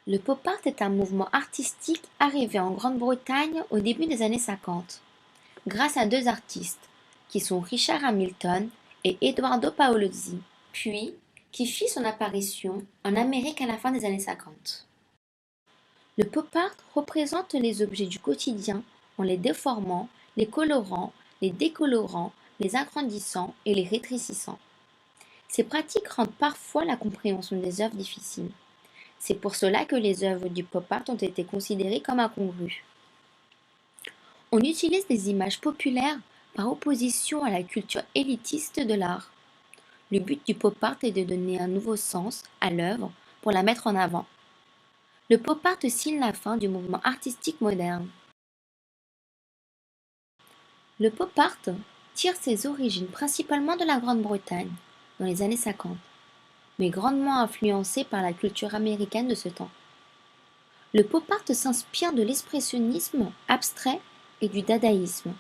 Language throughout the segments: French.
Le pop art est un mouvement artistique arrivé en Grande-Bretagne au début des années 50, grâce à deux artistes, qui sont Richard Hamilton et Edoardo Paolozzi, puis qui fit son apparition en Amérique à la fin des années 50. Le pop art représente les objets du quotidien en les déformant, les colorant, les décolorant, les agrandissant et les rétrécissant. Ces pratiques rendent parfois la compréhension des œuvres difficile. C'est pour cela que les œuvres du pop art ont été considérées comme incongrues. On utilise des images populaires par opposition à la culture élitiste de l'art. Le but du pop art est de donner un nouveau sens à l'œuvre pour la mettre en avant. Le pop art signe la fin du mouvement artistique moderne. Le pop art tire ses origines principalement de la Grande-Bretagne, dans les années 50, mais grandement influencé par la culture américaine de ce temps. Le pop art s'inspire de l'expressionnisme abstrait et du dadaïsme.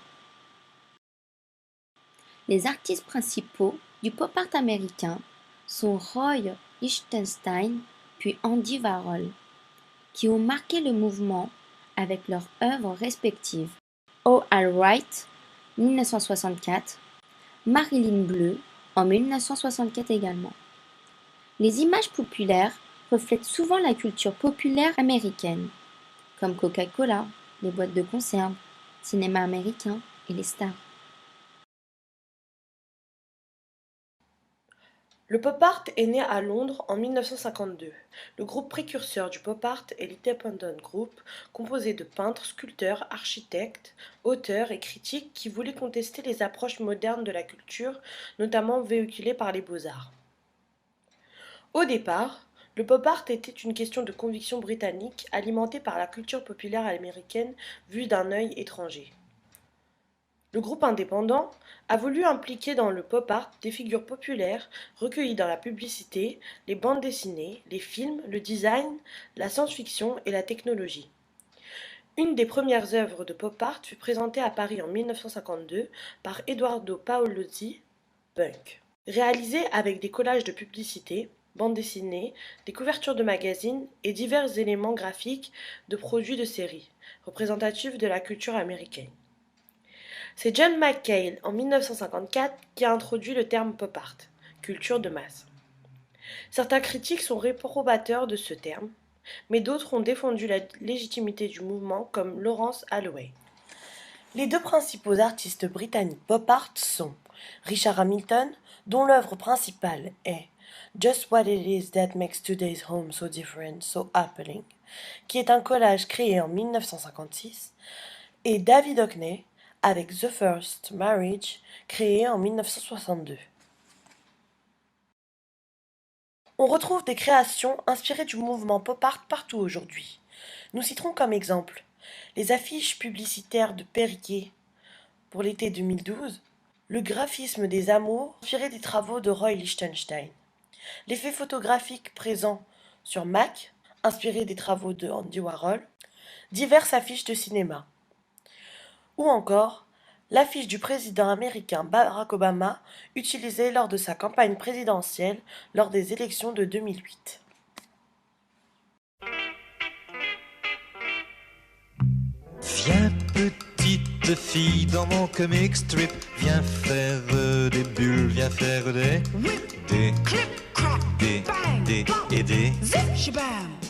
Les artistes principaux du pop art américain sont Roy Lichtenstein puis Andy Warhol, qui ont marqué le mouvement avec leurs œuvres respectives. O. Al Wright, 1964, Marilyn Bleu, en 1964 également. Les images populaires reflètent souvent la culture populaire américaine, comme Coca-Cola, les boîtes de conserve, cinéma américain et les stars. Le pop art est né à Londres en 1952. Le groupe précurseur du pop art est l'Independent Group, composé de peintres, sculpteurs, architectes, auteurs et critiques qui voulaient contester les approches modernes de la culture, notamment véhiculées par les beaux-arts. Au départ, le pop art était une question de conviction britannique alimentée par la culture populaire américaine vue d'un œil étranger. Le groupe indépendant a voulu impliquer dans le pop art des figures populaires recueillies dans la publicité, les bandes dessinées, les films, le design, la science-fiction et la technologie. Une des premières œuvres de pop art fut présentée à Paris en 1952 par Edoardo Paolozzi, Punk. Réalisée avec des collages de publicité, bandes dessinées, des couvertures de magazines et divers éléments graphiques de produits de série, représentatifs de la culture américaine. C'est John McCain, en 1954, qui a introduit le terme pop art, culture de masse. Certains critiques sont réprobateurs de ce terme, mais d'autres ont défendu la légitimité du mouvement, comme Laurence Holloway. Les deux principaux artistes britanniques pop art sont Richard Hamilton, dont l'œuvre principale est Just What It Is That Makes Today's Home So Different, So Appealing, qui est un collage créé en 1956, et David Hockney, avec The First Marriage, créé en 1962. On retrouve des créations inspirées du mouvement pop art partout aujourd'hui. Nous citerons comme exemple les affiches publicitaires de Perrier pour l'été 2012, le graphisme des amours inspiré des travaux de Roy Lichtenstein, l'effet photographique présent sur Mac, inspiré des travaux de Andy Warhol, diverses affiches de cinéma, ou encore l'affiche du président américain Barack Obama utilisée lors de sa campagne présidentielle lors des élections de 2008. Viens petite fille dans mon comic strip, viens faire des bulles, viens faire des Clip, crack, bang, et des zip, shabam.